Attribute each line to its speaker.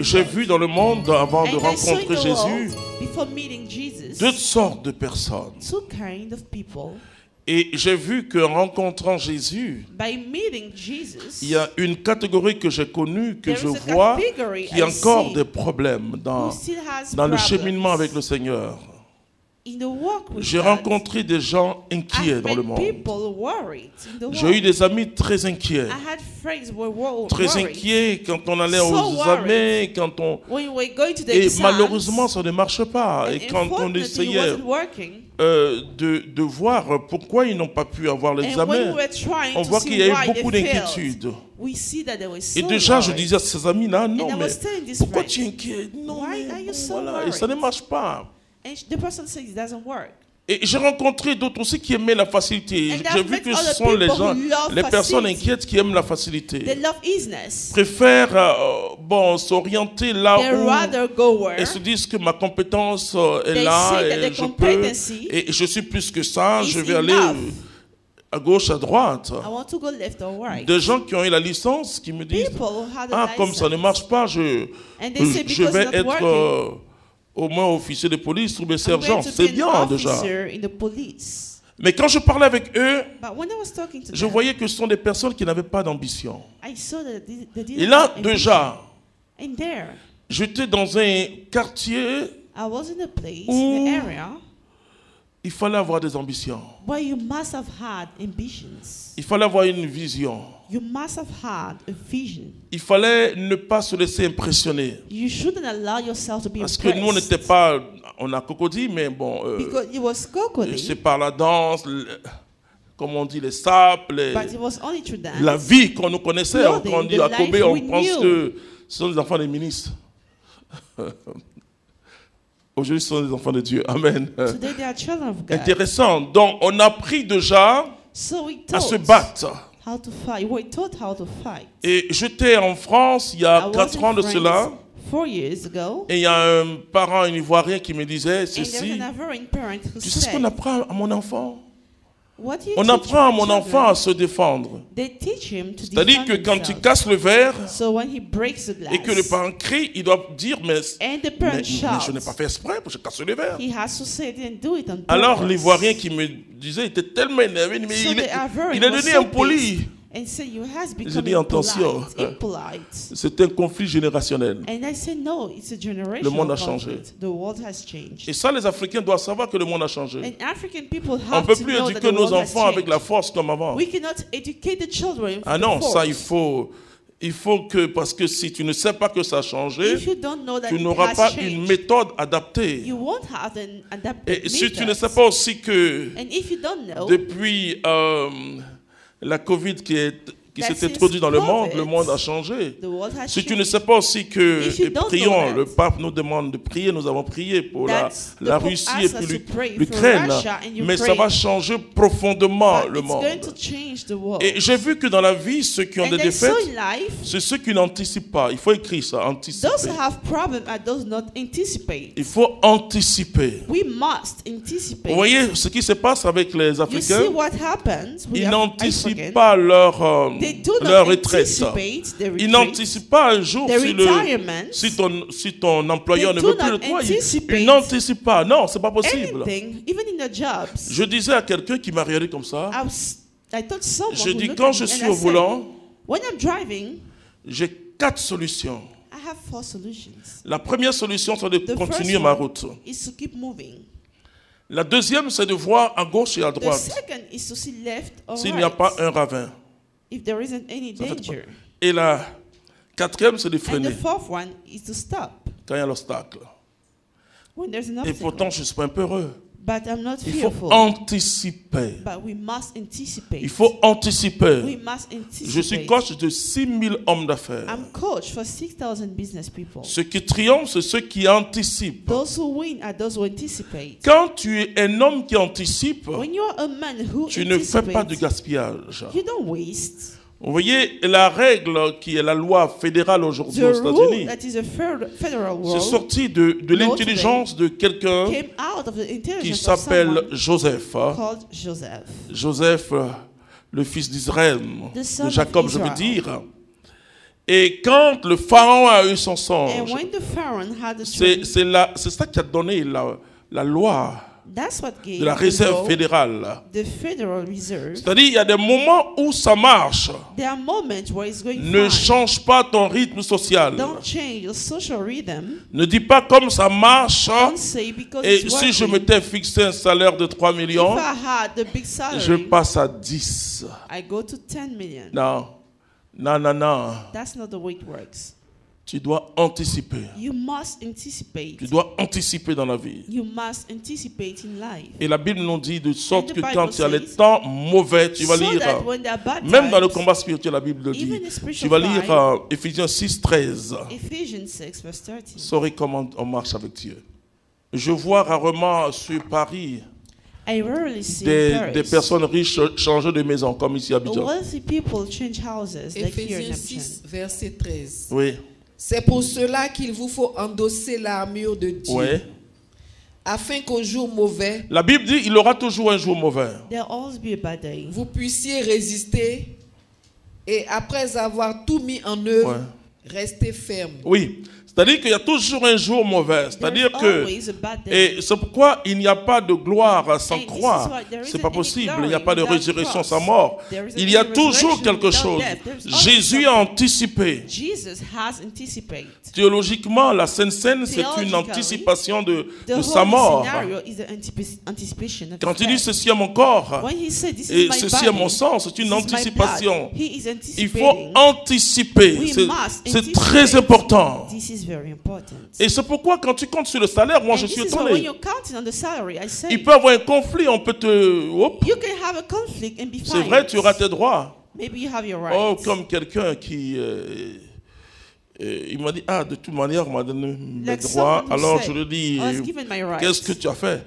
Speaker 1: j'ai vu dans le monde, avant de
Speaker 2: And I saw in
Speaker 1: rencontrer
Speaker 2: the
Speaker 1: Jésus,
Speaker 2: world, before meeting Jesus,
Speaker 1: deux sortes de personnes.
Speaker 2: two kinds of people.
Speaker 1: Et j'ai vu qu'en rencontrant Jésus,
Speaker 2: By meeting Jesus,
Speaker 1: il y a une catégorie que j'ai connue, que
Speaker 2: there
Speaker 1: je
Speaker 2: is a
Speaker 1: vois,
Speaker 2: category
Speaker 1: qui a
Speaker 2: I
Speaker 1: encore
Speaker 2: see
Speaker 1: des problèmes
Speaker 2: who still has
Speaker 1: dans le
Speaker 2: problems
Speaker 1: cheminement avec le Seigneur.
Speaker 2: in the walk with
Speaker 1: J'ai
Speaker 2: God.
Speaker 1: rencontré des gens inquiets
Speaker 2: I've
Speaker 1: dans le
Speaker 2: met
Speaker 1: monde.
Speaker 2: people worried in the world.
Speaker 1: J'ai eu des amis très inquiets.
Speaker 2: I had friends who were
Speaker 1: Très
Speaker 2: worried.
Speaker 1: inquiets quand on allait
Speaker 2: So
Speaker 1: aux
Speaker 2: worried.
Speaker 1: examens, quand on...
Speaker 2: When we were going to the
Speaker 1: Et
Speaker 2: exams,
Speaker 1: malheureusement, ça ne marche pas.
Speaker 2: and
Speaker 1: Et quand on
Speaker 2: unfortunately, it
Speaker 1: essayait
Speaker 2: wasn't working.
Speaker 1: de voir pourquoi ils n'ont pas pu avoir
Speaker 2: And when
Speaker 1: l'examen,
Speaker 2: we were trying
Speaker 1: on
Speaker 2: to
Speaker 1: voit
Speaker 2: see
Speaker 1: qu'il y a
Speaker 2: why
Speaker 1: eu beaucoup
Speaker 2: they failed,
Speaker 1: d'inquiétudes.
Speaker 2: we see that they were so
Speaker 1: Et déjà, je
Speaker 2: worried.
Speaker 1: disais à ces amis-là, non,
Speaker 2: And I
Speaker 1: mais
Speaker 2: was telling this
Speaker 1: pourquoi
Speaker 2: friend,
Speaker 1: tu es inquiet? Non,
Speaker 2: why
Speaker 1: mais
Speaker 2: are you
Speaker 1: bon,
Speaker 2: so
Speaker 1: voilà. Et
Speaker 2: worried?
Speaker 1: ça ne marche pas.
Speaker 2: And the person said it doesn't work.
Speaker 1: Et j'ai rencontré d'autres aussi qui aimaient la facilité.
Speaker 2: And
Speaker 1: J'ai
Speaker 2: I've
Speaker 1: vu
Speaker 2: met
Speaker 1: que
Speaker 2: other
Speaker 1: ce sont les
Speaker 2: people
Speaker 1: gens,
Speaker 2: who love
Speaker 1: les personnes
Speaker 2: facility.
Speaker 1: inquiètes qui aiment la
Speaker 2: They
Speaker 1: facilité.
Speaker 2: love easiness.
Speaker 1: Préfèrent s'orienter là
Speaker 2: They
Speaker 1: où
Speaker 2: rather go where
Speaker 1: et se disent que ma compétence est
Speaker 2: they
Speaker 1: là
Speaker 2: say that
Speaker 1: et
Speaker 2: their
Speaker 1: je peux
Speaker 2: competency
Speaker 1: et je suis plus que ça,
Speaker 2: is
Speaker 1: je vais aller
Speaker 2: enough.
Speaker 1: à gauche, à droite.
Speaker 2: I want to go left or right.
Speaker 1: Des gens qui ont eu la licence qui me disent
Speaker 2: People who had a
Speaker 1: comme ça ne
Speaker 2: license.
Speaker 1: marche pas,
Speaker 2: And they say
Speaker 1: je
Speaker 2: because
Speaker 1: vais
Speaker 2: it's not
Speaker 1: être
Speaker 2: working,
Speaker 1: au moins officier de police ou bien
Speaker 2: I'm
Speaker 1: sergent.
Speaker 2: going to
Speaker 1: C'est
Speaker 2: be
Speaker 1: bien
Speaker 2: an
Speaker 1: déjà.
Speaker 2: officer in the police.
Speaker 1: Mais quand je parlais avec eux,
Speaker 2: But when I was talking to
Speaker 1: je
Speaker 2: them,
Speaker 1: voyais que ce sont des personnes qui n'avaient pas d'ambition.
Speaker 2: I saw that they didn't
Speaker 1: Et là,
Speaker 2: have ambition.
Speaker 1: déjà,
Speaker 2: And there,
Speaker 1: j'étais dans un quartier
Speaker 2: I was in a place,
Speaker 1: Ooh.
Speaker 2: in an area,
Speaker 1: il fallait avoir des ambitions.
Speaker 2: where you must have had ambitions.
Speaker 1: Il fallait avoir une vision.
Speaker 2: You must have had a vision.
Speaker 1: Il fallait ne pas se laisser impressionner.
Speaker 2: You shouldn't allow yourself to be
Speaker 1: Parce que
Speaker 2: impressed.
Speaker 1: nous, on n'était pas... On a cocodie, mais bon...
Speaker 2: Because it was cocody,
Speaker 1: c'est par la danse, comme on dit, les sapes,
Speaker 2: but it was only through dance.
Speaker 1: la vie qu'on nous connaissait. Quand on dit
Speaker 2: the
Speaker 1: à Kobe,
Speaker 2: life
Speaker 1: on
Speaker 2: we
Speaker 1: pense
Speaker 2: knew.
Speaker 1: que ce sont des enfants des ministres. Aujourd'hui, ce sont des enfants de Dieu. Amen.
Speaker 2: Today they are children of God.
Speaker 1: Intéressant. Donc, on a appris déjà
Speaker 2: So we
Speaker 1: à se
Speaker 2: taught
Speaker 1: battre.
Speaker 2: how to fight. We taught how to fight.
Speaker 1: Et j'étais en France il y
Speaker 2: I
Speaker 1: a
Speaker 2: was
Speaker 1: 4
Speaker 2: in
Speaker 1: ans de
Speaker 2: France
Speaker 1: cela.
Speaker 2: 4 years ago.
Speaker 1: Et il y a un parent, un Ivoirien, qui me disait
Speaker 2: And there was
Speaker 1: ceci.
Speaker 2: an Ivorian parent who
Speaker 1: Tu sais ce
Speaker 2: said,
Speaker 1: qu'on apprend à mon enfant?
Speaker 2: what do you
Speaker 1: On
Speaker 2: teach
Speaker 1: apprend à
Speaker 2: my
Speaker 1: mon
Speaker 2: children?
Speaker 1: enfant à se défendre.
Speaker 2: They teach him to
Speaker 1: C'est-à-dire
Speaker 2: defend
Speaker 1: que quand tu
Speaker 2: himself.
Speaker 1: casses le verre
Speaker 2: So when he breaks the glass,
Speaker 1: et que le parent crie, il doit dire mais
Speaker 2: and the parent
Speaker 1: mais je n'ai
Speaker 2: shouts,
Speaker 1: pas fait exprès, je casse le verre.
Speaker 2: he has to say, didn't do it on purpose.
Speaker 1: Alors l'Ivoirien qui me disait, il était tellement énervé, mais
Speaker 2: So
Speaker 1: il
Speaker 2: the
Speaker 1: est
Speaker 2: Ivorian was
Speaker 1: devenu
Speaker 2: so
Speaker 1: impoli.
Speaker 2: pissed and said, you has become
Speaker 1: dit, attention.
Speaker 2: impolite.
Speaker 1: C'est un conflit générationnel.
Speaker 2: And I said, no, it's a generational
Speaker 1: Le monde a
Speaker 2: conflict. The world has changed.
Speaker 1: Et ça, les Africains doivent savoir que le monde a changé.
Speaker 2: And African people
Speaker 1: On ne
Speaker 2: have
Speaker 1: peut
Speaker 2: to
Speaker 1: plus
Speaker 2: know that
Speaker 1: éduquer
Speaker 2: the
Speaker 1: nos
Speaker 2: world has
Speaker 1: enfants avec
Speaker 2: changed.
Speaker 1: la force comme avant.
Speaker 2: We cannot educate the children
Speaker 1: Ah
Speaker 2: with
Speaker 1: non,
Speaker 2: force.
Speaker 1: ça il faut que, parce que si tu ne sais pas que ça a changé,
Speaker 2: If you don't know that
Speaker 1: tu
Speaker 2: it
Speaker 1: n'auras
Speaker 2: has
Speaker 1: pas
Speaker 2: changed,
Speaker 1: une méthode adaptée.
Speaker 2: you won't have an adapted
Speaker 1: Et si tu ne
Speaker 2: method.
Speaker 1: sais pas aussi que
Speaker 2: And if you don't know,
Speaker 1: depuis la Covid qui
Speaker 2: That
Speaker 1: s'est
Speaker 2: since
Speaker 1: introduite dans
Speaker 2: COVID,
Speaker 1: le monde a changé.
Speaker 2: the world has
Speaker 1: Si tu
Speaker 2: changed.
Speaker 1: ne sais pas aussi que,
Speaker 2: If you
Speaker 1: et
Speaker 2: don't
Speaker 1: prions,
Speaker 2: know that,
Speaker 1: le pape nous demande de prier, nous avons prié pour
Speaker 2: That the
Speaker 1: la
Speaker 2: Pope
Speaker 1: Russie et
Speaker 2: asks
Speaker 1: puis
Speaker 2: us to pray for
Speaker 1: l'Ukraine,
Speaker 2: Russia and
Speaker 1: mais ça
Speaker 2: Ukraine.
Speaker 1: va changer profondément
Speaker 2: But
Speaker 1: le
Speaker 2: it's
Speaker 1: monde.
Speaker 2: going to change the world.
Speaker 1: Et j'ai vu que dans la vie, ceux qui ont
Speaker 2: And
Speaker 1: des
Speaker 2: I saw
Speaker 1: défaites,
Speaker 2: in life,
Speaker 1: c'est ceux qui n'anticipent pas. Il faut écrire ça, anticiper.
Speaker 2: those who have problems are those not anticipate.
Speaker 1: Il faut anticiper.
Speaker 2: We must anticipate.
Speaker 1: Vous voyez ce qui se passe avec les
Speaker 2: You see
Speaker 1: Africains?
Speaker 2: what happens with
Speaker 1: Ils
Speaker 2: the
Speaker 1: n'anticipent
Speaker 2: African?
Speaker 1: pas leur
Speaker 2: They do not
Speaker 1: retraite.
Speaker 2: anticipate their
Speaker 1: Ils
Speaker 2: retreat,
Speaker 1: n'anticipent pas un jour
Speaker 2: their
Speaker 1: si,
Speaker 2: retirement.
Speaker 1: si ton employeur
Speaker 2: They
Speaker 1: ne veut
Speaker 2: do
Speaker 1: plus
Speaker 2: not
Speaker 1: de toi.
Speaker 2: anticipate
Speaker 1: Ils n'anticipent pas. Non, c'est pas possible.
Speaker 2: Anything, even in their jobs.
Speaker 1: Je disais à quelqu'un qui m'a regardé comme ça,
Speaker 2: I thought someone
Speaker 1: je
Speaker 2: who
Speaker 1: dis
Speaker 2: looked
Speaker 1: quand
Speaker 2: at
Speaker 1: je
Speaker 2: me
Speaker 1: suis
Speaker 2: and I
Speaker 1: au
Speaker 2: said,
Speaker 1: volant,
Speaker 2: when I'm driving,
Speaker 1: j'ai 4 solutions.
Speaker 2: I have 4 solutions.
Speaker 1: La première solution, c'est de
Speaker 2: The
Speaker 1: continuer
Speaker 2: first
Speaker 1: ma
Speaker 2: one
Speaker 1: route.
Speaker 2: is to keep moving.
Speaker 1: La deuxième, c'est de voir à gauche et à
Speaker 2: The
Speaker 1: droite
Speaker 2: second is to see left or
Speaker 1: s'il
Speaker 2: right.
Speaker 1: n'y a pas un ravin.
Speaker 2: If there isn't any
Speaker 1: Ça fait
Speaker 2: danger.
Speaker 1: Et la quatrième, c'est de
Speaker 2: And
Speaker 1: freiner
Speaker 2: the fourth one is to stop
Speaker 1: quand il y a l'obstacle.
Speaker 2: when there's an
Speaker 1: Et
Speaker 2: obstacle.
Speaker 1: pourtant, je ne suis pas un peu heureux.
Speaker 2: But I'm not
Speaker 1: Il faut
Speaker 2: fearful.
Speaker 1: anticiper.
Speaker 2: But we must anticipate.
Speaker 1: Il faut anticiper.
Speaker 2: We must anticipate.
Speaker 1: Je suis coach de 6000 hommes d'affaires.
Speaker 2: I'm coach for 6,000 business people.
Speaker 1: Ceux qui triomphent, c'est ceux qui anticipent.
Speaker 2: Those who win are those who anticipate.
Speaker 1: Quand tu es un homme qui anticipe,
Speaker 2: When you're a man who
Speaker 1: tu ne fais pas de
Speaker 2: anticipates,
Speaker 1: gaspillage.
Speaker 2: you don't waste.
Speaker 1: Vous voyez, la règle qui est la loi fédérale aujourd'hui
Speaker 2: The
Speaker 1: aux
Speaker 2: rule
Speaker 1: États-Unis,
Speaker 2: that is a federal
Speaker 1: c'est
Speaker 2: rule
Speaker 1: sorti de l'intelligence de quelqu'un
Speaker 2: came out of the
Speaker 1: qui
Speaker 2: intelligence of
Speaker 1: s'appelle
Speaker 2: someone
Speaker 1: Joseph.
Speaker 2: called Joseph.
Speaker 1: Joseph, le fils d'Israël,
Speaker 2: The son
Speaker 1: de
Speaker 2: of
Speaker 1: Jacob, je veux
Speaker 2: Israel.
Speaker 1: dire. Et quand le pharaon a eu son
Speaker 2: And
Speaker 1: songe,
Speaker 2: when the Pharaoh had the
Speaker 1: c'est
Speaker 2: dream,
Speaker 1: ça qui a donné la loi
Speaker 2: that's what gave
Speaker 1: de la
Speaker 2: the
Speaker 1: réserve
Speaker 2: law,
Speaker 1: fédérale.
Speaker 2: the Federal Reserve.
Speaker 1: C'est-à-dire, il y a des moments où ça marche.
Speaker 2: There are moments where it's going
Speaker 1: Ne
Speaker 2: fine.
Speaker 1: change pas ton rythme social.
Speaker 2: Don't change your social rhythm.
Speaker 1: Ne dis pas comme ça marche.
Speaker 2: Don't say because
Speaker 1: Et
Speaker 2: it's
Speaker 1: si je
Speaker 2: working.
Speaker 1: m'étais fixé un salaire de 3 millions,
Speaker 2: If I had the big
Speaker 1: je
Speaker 2: salary,
Speaker 1: passe à 10.
Speaker 2: I go to 10 million.
Speaker 1: Non, non, non, non.
Speaker 2: That's not the way it works.
Speaker 1: Tu dois anticiper.
Speaker 2: You must anticipate.
Speaker 1: Tu dois anticiper dans la vie.
Speaker 2: You must anticipate in life.
Speaker 1: Et la Bible nous dit de sorte
Speaker 2: And the
Speaker 1: que
Speaker 2: Bible
Speaker 1: quand tu as les
Speaker 2: says,
Speaker 1: temps mauvais, tu vas
Speaker 2: so
Speaker 1: lire,
Speaker 2: that when there are bad
Speaker 1: même dans le
Speaker 2: times,
Speaker 1: combat spirituel, la Bible le dit,
Speaker 2: even in
Speaker 1: tu
Speaker 2: spiritual
Speaker 1: vas lire
Speaker 2: fight,
Speaker 1: Éphésiens 6, 13.
Speaker 2: Ephesians 6 verse 13.
Speaker 1: Saurais comment on marche avec Dieu. Je vois rarement sur Paris
Speaker 2: I rarely see
Speaker 1: des
Speaker 2: Paris
Speaker 1: personnes riches changer de maison, comme ici à Abidjan.
Speaker 2: wealthy people change houses like here in
Speaker 3: Éphésiens 6,
Speaker 2: Abidjan.
Speaker 3: verset 13.
Speaker 1: Oui,
Speaker 3: C'est pour cela qu'il vous faut endosser l'armure de Dieu,
Speaker 1: oui.
Speaker 3: afin qu'au jour mauvais,
Speaker 1: La Bible dit il aura toujours un jour mauvais.
Speaker 2: There'll always be a bad day.
Speaker 3: vous puissiez résister et après avoir tout mis en œuvre, rester ferme.
Speaker 1: Oui, c'est-à-dire qu'il y a toujours un jour mauvais. C'est-à-dire
Speaker 2: There's
Speaker 1: que,
Speaker 2: always a bad day.
Speaker 1: et c'est pourquoi il n'y a pas de gloire sans
Speaker 2: And this is
Speaker 1: croix.
Speaker 2: why there
Speaker 1: C'est
Speaker 2: isn't
Speaker 1: pas
Speaker 2: any
Speaker 1: possible.
Speaker 2: glory
Speaker 1: Il n'y a pas de
Speaker 2: without
Speaker 1: résurrection
Speaker 2: cross.
Speaker 1: sans mort.
Speaker 2: There isn't
Speaker 1: Il y a
Speaker 2: any
Speaker 1: toujours
Speaker 2: resurrection
Speaker 1: quelque
Speaker 2: without
Speaker 1: chose.
Speaker 2: death. There's always
Speaker 1: Jésus a anticipé.
Speaker 2: Jesus has anticipated.
Speaker 1: Théologiquement, la Sainte Seine, c'est une
Speaker 2: Theologically,
Speaker 1: anticipation de
Speaker 2: The
Speaker 1: sa
Speaker 2: whole
Speaker 1: mort.
Speaker 2: scenario is the anticipation of
Speaker 1: Quand
Speaker 2: his
Speaker 1: il dit
Speaker 2: death.
Speaker 1: ceci à mon corps
Speaker 2: When he said, "This
Speaker 1: et
Speaker 2: is my
Speaker 1: ceci à
Speaker 2: body,
Speaker 1: mon sang, c'est une
Speaker 2: this is my blood,"
Speaker 1: anticipation.
Speaker 2: he is
Speaker 1: Il faut
Speaker 2: anticipating.
Speaker 1: anticiper.
Speaker 2: We
Speaker 1: C'est
Speaker 2: must
Speaker 1: c'est très
Speaker 2: anticipate.
Speaker 1: important.
Speaker 2: This is very important.
Speaker 1: Et c'est pourquoi quand tu comptes sur le salaire, moi
Speaker 2: And
Speaker 1: je
Speaker 2: this
Speaker 1: suis
Speaker 2: is why when
Speaker 1: étonné.
Speaker 2: you're counting on the salary, I say,
Speaker 1: Il peut y avoir un conflit, on peut te... Hop,
Speaker 2: you can have a conflict and be
Speaker 1: c'est vrai, tu auras tes droits.
Speaker 2: Maybe you have your
Speaker 1: Oh,
Speaker 2: rights.
Speaker 1: comme quelqu'un qui... il m'a dit, de toute manière, on m'a donné mes
Speaker 2: Like
Speaker 1: droits.
Speaker 2: someone who
Speaker 1: Alors
Speaker 2: said,
Speaker 1: je lui dis,
Speaker 2: I was given my rights.
Speaker 1: qu'est-ce que tu as fait?